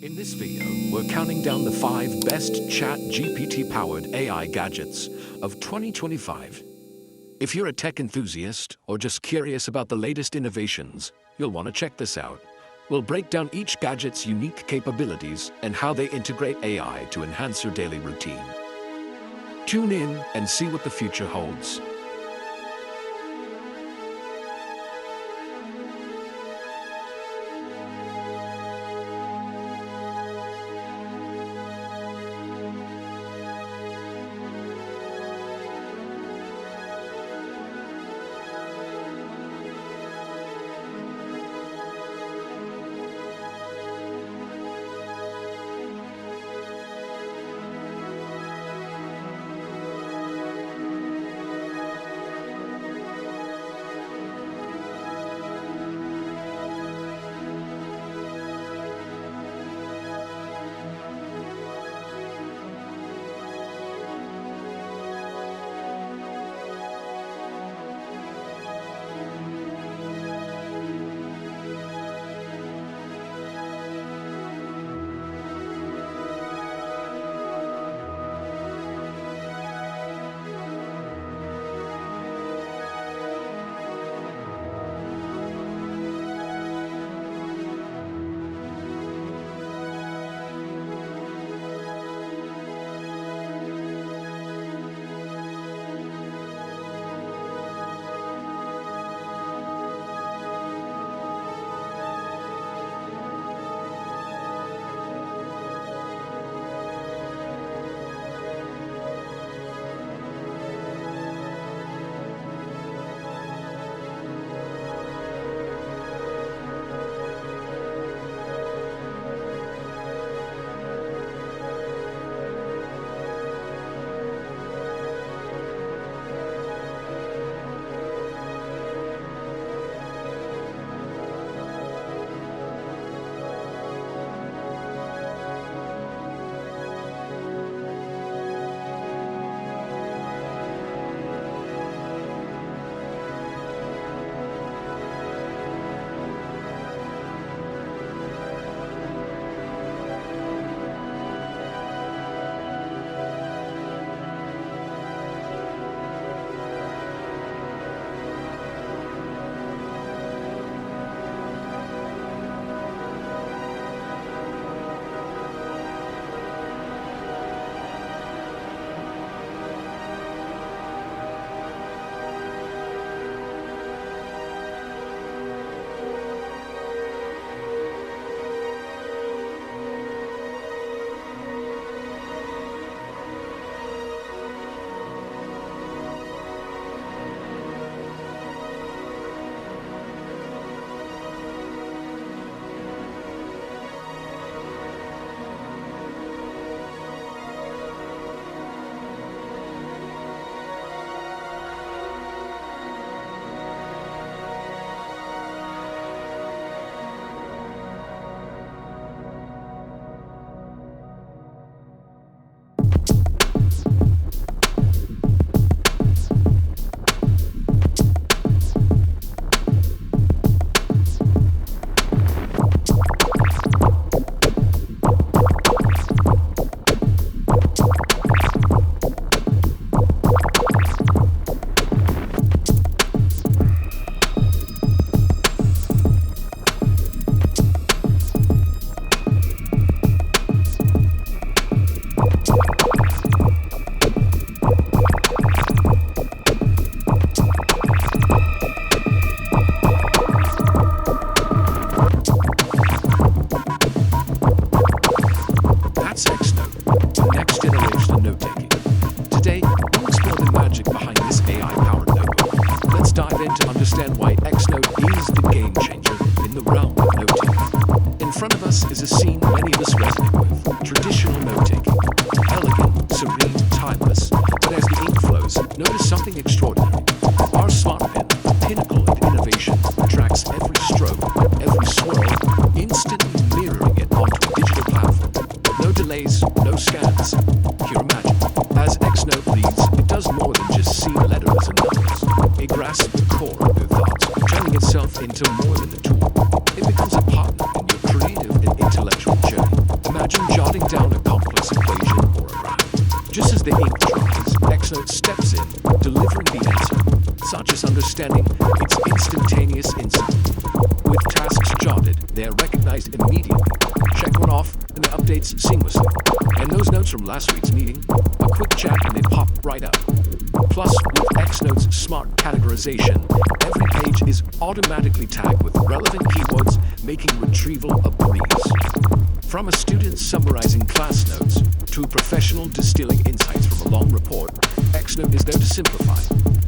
In this video, we're counting down the 5 best ChatGPT-powered AI gadgets of 2025. If you're a tech enthusiast or just curious about the latest innovations, you'll want to check this out. We'll break down each gadget's unique capabilities and how they integrate AI to enhance your daily routine. Tune in and see what the future holds. Is a scene many of us resonate with. Traditional note-taking. Elegant, serene, timeless. But as the ink flows, notice something extraordinary. Our smart pen, the pinnacle of innovation, tracks every stroke, every swirl, instantly mirroring it onto a digital platform. No delays, no scans. Pure magic. As Xnote leads, it does more than just see letters and numbers. It grasps the core of your thoughts, turning itself into more than a tool. It becomes a partner in your creative and intellectual journey. Imagine jotting down a complex equation or a graph. Just as the ink dries, Xnote steps in, delivering the answer, such as understanding its instantaneous insight. With tasks jotted, they are recognized immediately. Check one off, and it updates seamlessly. And those notes from last week's meeting, a quick chat and they pop right up. Plus, with Xnote's smart categorization, every page is automatically tagged with relevant keywords, making retrieval a breeze. From a student summarizing class notes to a professional distilling insights from a long report, Xnote is there to simplify,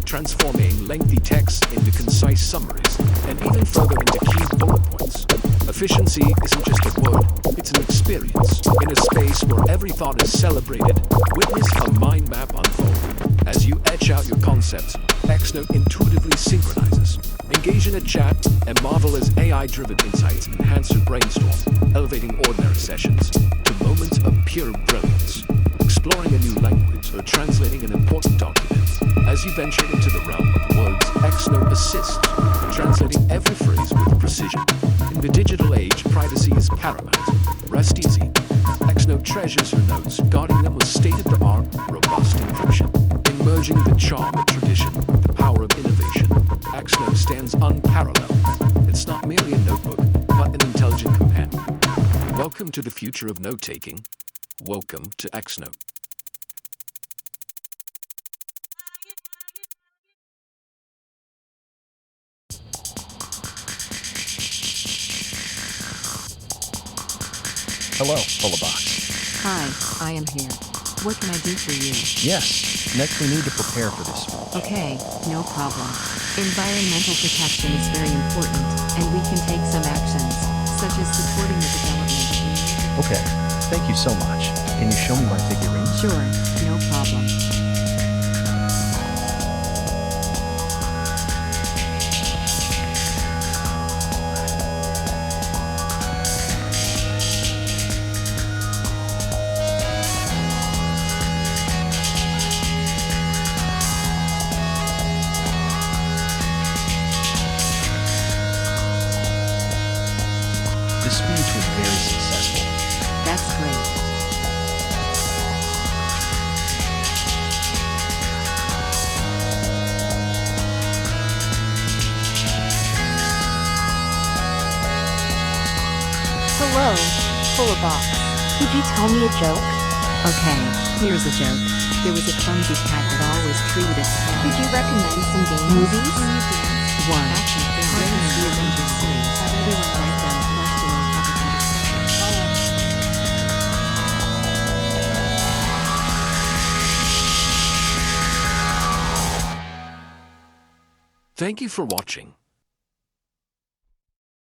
transforming lengthy texts into concise summaries, and even further into key bullet points. Efficiency isn't just a word, it's an experience. In a space where every thought is celebrated, witness a mind map unfold. As you etch out your concepts, Xnote intuitively synchronizes. Engage in a chat and marvel as AI-driven insights enhance your brainstorm, elevating ordinary sessions to moments of pure brilliance. Exploring a new language or translating an important document. As you venture into the realm of words, Xnote assists, translating every phrase with precision. In the digital age, privacy is paramount. Rest easy. Xnote treasures your notes, guarding them with state-of-the-art, robust encryption. Merging the charm of tradition with the power of innovation, Xnote stands unparalleled. It's not merely a notebook, but an intelligent companion. Welcome to the future of note-taking. Welcome to Xnote. Hello, Box. Hi, I am here. What can I do for you? Yes, next we need to prepare for this. Okay, no problem. Environmental protection is very important, and we can take some actions, such as supporting the development. Okay, thank you so much. Can you show me my figurines? Sure, no problem. The speech was very successful. That's great. Hello, Box. Could you tell me a joke? Okay, here's a joke. There was a clumsy cat that always treated its cat. Could you recommend some games? Movies? One. Action films. Raiders the Avengers series. Everyone write down a question on topic of Thank you for watching.